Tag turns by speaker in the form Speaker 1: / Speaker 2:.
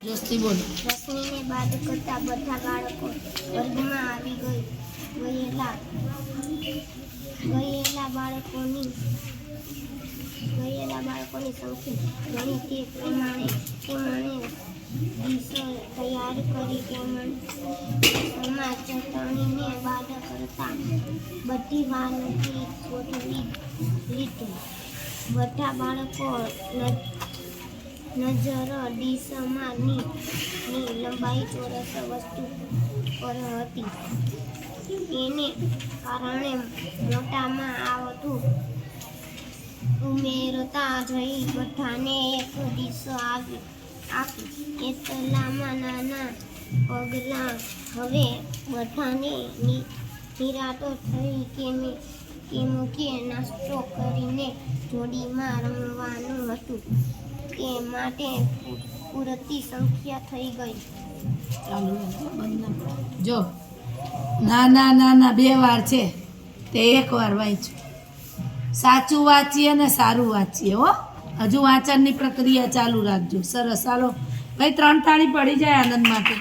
Speaker 1: જોસ્તી બોલો.
Speaker 2: રશ્મિને બાદ કરતા બધા બાળકો વર્ગમાં આવી ગયેલા બાળકોની સંખ્યા ગણી તે પ્રમાણે ડીશો તૈયાર કરી તેમાં ચટણીને બાદ કરતા બધી વાનગી ગોઠવી લીધી. બધા બાળકો નજર ડીશમાં ની લંબાઈ ચોરસ વસ્તુ પર હતી. એને કારણે મોટામાં આવતું ઉમેરતા જઈ બધાને એક ડીશ આપી. એટલામાં નાના પગલાં હવે બધાને નિરાતો થઈ કેમ કે નાસ્તો કરીને જોડીમાં રમવાનું હતું તે માટે પૂરતી સંખ્યા થઈ ગઈ.
Speaker 1: ચાલુ જો નાના નાના 2 વાર છે તે 1 વાર વાંચ્યું. સાચું વાંચીએ ને સારું વાંચીએ હો. હજુ વાંચનની પ્રક્રિયા ચાલુ રાખજો. સરસ. ચાલો ભાઈ 3 તાળી પડી જાય આનંદ માટે.